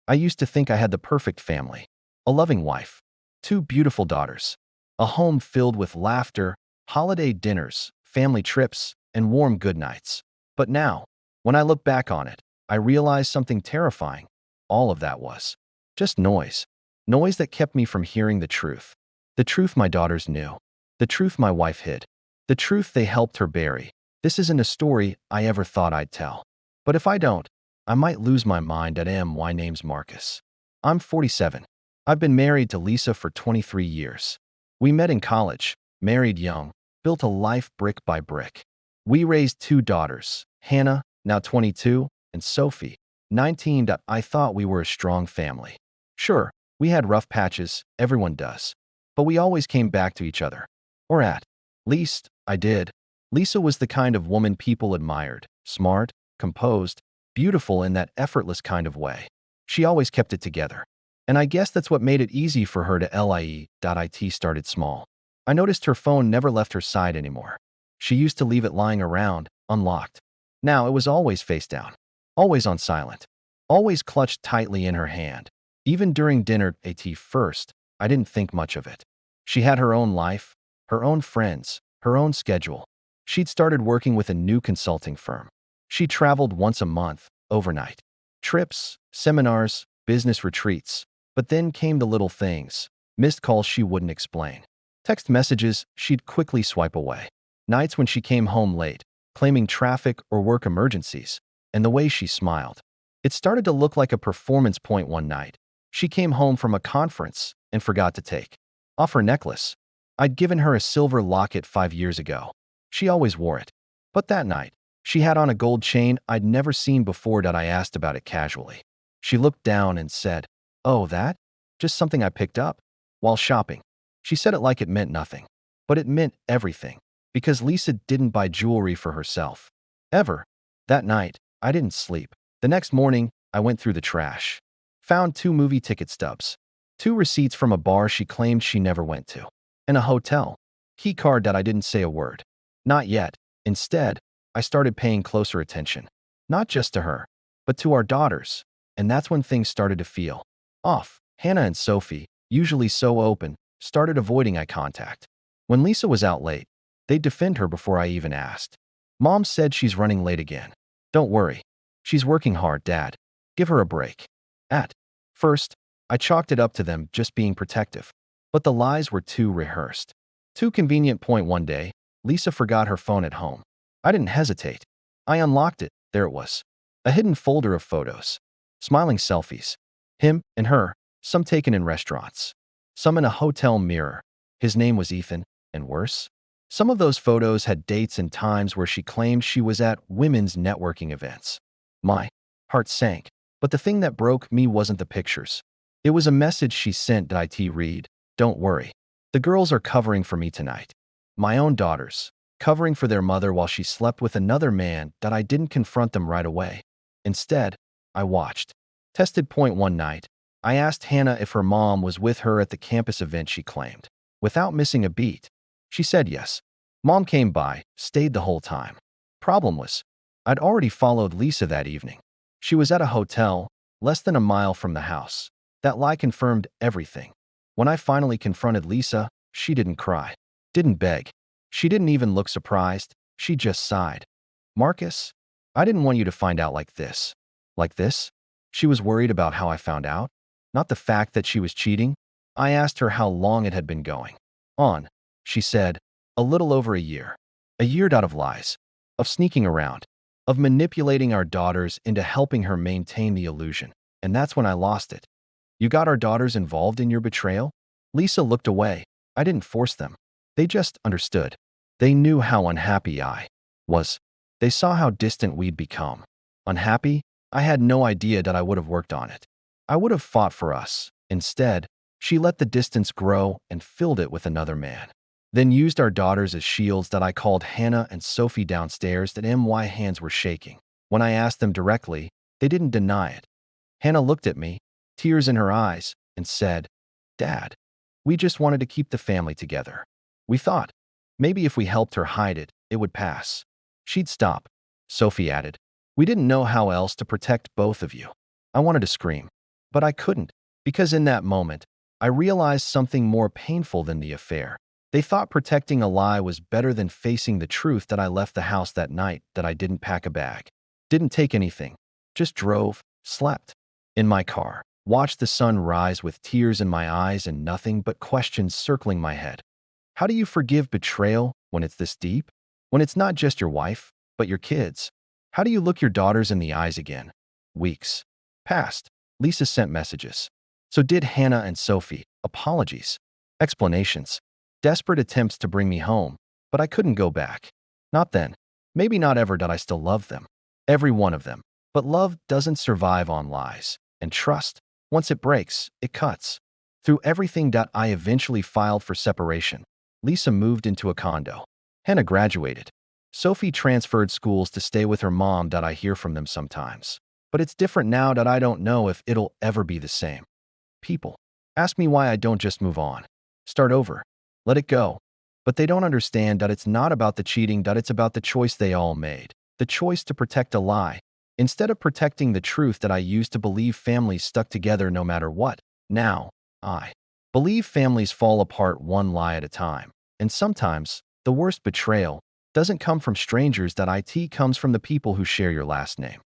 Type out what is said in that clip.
I used to think I had the perfect family, a loving wife, two beautiful daughters, a home filled with laughter, holiday dinners, family trips, and warm goodnights. But now, when I look back on it, I realize something terrifying. All of that was just noise. Noise that kept me from hearing the truth. The truth my daughters knew. The truth my wife hid. The truth they helped her bury. This isn't a story I ever thought I'd tell. But if I don't, I might lose my mind. My name's Marcus. I'm 47. I've been married to Lisa for 23 years. We met in college, married young, built a life brick by brick. We raised two daughters, Hannah, now 22, and Sophie, 19. I thought we were a strong family. Sure, we had rough patches, everyone does. But we always came back to each other. Or at least, I did. Lisa was the kind of woman people admired, smart, composed, beautiful in that effortless kind of way. She always kept it together. And I guess that's what made it easy for her to lie. It started small. I noticed her phone never left her side anymore. She used to leave it lying around, unlocked. Now it was always face down, always on silent, always clutched tightly in her hand. Even during dinner at first, I didn't think much of it. She had her own life, her own friends, her own schedule. She'd started working with a new consulting firm. She traveled once a month, overnight. Trips, seminars, business retreats. But then came the little things. Missed calls she wouldn't explain. Text messages she'd quickly swipe away. Nights when she came home late, claiming traffic or work emergencies. And the way she smiled. It started to look like a performance point one night. She came home from a conference and forgot to take off her necklace. I'd given her a silver locket 5 years ago. She always wore it. But that night, she had on a gold chain I'd never seen before. I asked about it casually. She looked down and said, "Oh, that? Just something I picked up while shopping." She said it like it meant nothing. But it meant everything. Because Lisa didn't buy jewelry for herself. Ever. That night, I didn't sleep. The next morning, I went through the trash. Found 2 movie ticket stubs. 2 receipts from a bar she claimed she never went to. And a hotel key card that I didn't say a word. Not yet. Instead, I started paying closer attention. Not just to her, but to our daughters. And that's when things started to feel off. Hannah and Sophie, usually so open, started avoiding eye contact. When Lisa was out late, they'd defend her before I even asked. "Mom said she's running late again." "Don't worry. She's working hard, Dad. Give her a break." At first, I chalked it up to them just being protective. But the lies were too rehearsed. Too convenient. One day, Lisa forgot her phone at home. I didn't hesitate. I unlocked it. There it was. A hidden folder of photos. Smiling selfies. Him and her, some taken in restaurants. Some in a hotel mirror. His name was Ethan, and worse. Some of those photos had dates and times where she claimed she was at women's networking events. My heart sank. But the thing that broke me wasn't the pictures. It was a message she sent. Read, "Don't worry. The girls are covering for me tonight." My own daughters, covering for their mother while she slept with another man. I didn't confront them right away. Instead, I watched. Tested. One night, I asked Hannah if her mom was with her at the campus event she claimed. Without missing a beat, she said yes. Mom came by, stayed the whole time. Problem was, I'd already followed Lisa that evening. She was at a hotel, less than a mile from the house. That lie confirmed everything. When I finally confronted Lisa, she didn't cry, didn't beg. She didn't even look surprised. She just sighed. "Marcus, I didn't want you to find out like this." Like this? She was worried about how I found out, not the fact that she was cheating. I asked her how long it had been going on. She said, "A little over a year." A year out of lies, of sneaking around, of manipulating our daughters into helping her maintain the illusion. And that's when I lost it. "You got our daughters involved in your betrayal?" Lisa looked away. I didn't force them. They just understood. They knew how unhappy I was. They saw how distant we'd become. Unhappy? I had no idea that I would have worked on it. I would have fought for us. Instead, she let the distance grow and filled it with another man. Then used our daughters as shields. I called Hannah and Sophie downstairs. My hands were shaking. When I asked them directly, they didn't deny it. Hannah looked at me, tears in her eyes, and said, "Dad, we just wanted to keep the family together. We thought, maybe if we helped her hide it, it would pass. She'd stop." Sophie added, "We didn't know how else to protect both of you." I wanted to scream. But I couldn't, because in that moment, I realized something more painful than the affair. They thought protecting a lie was better than facing the truth that I left the house that night, that I didn't pack a bag, didn't take anything, just drove, slept in my car, watched the sun rise with tears in my eyes and nothing but questions circling my head. How do you forgive betrayal when it's this deep? When it's not just your wife, but your kids? How do you look your daughters in the eyes again? Weeks passed. Lisa sent messages. So did Hannah and Sophie. Apologies. Explanations. Desperate attempts to bring me home, but I couldn't go back. Not then. Maybe not ever did I still love them. Every one of them. But love doesn't survive on lies. And trust, once it breaks, it cuts. Through everything that I eventually filed for separation. Lisa moved into a condo. Hannah graduated. Sophie transferred schools to stay with her mom. That I hear from them sometimes. But it's different now that I don't know if it'll ever be the same. People ask me why I don't just move on. Start over. Let it go. But they don't understand that it's not about the cheating, that it's about the choice they all made. The choice to protect a lie. Instead of protecting the truth that I used to believe families stuck together no matter what. Now, I believe families fall apart one lie at a time. And sometimes, the worst betrayal doesn't come from strangers, that it comes from the people who share your last name.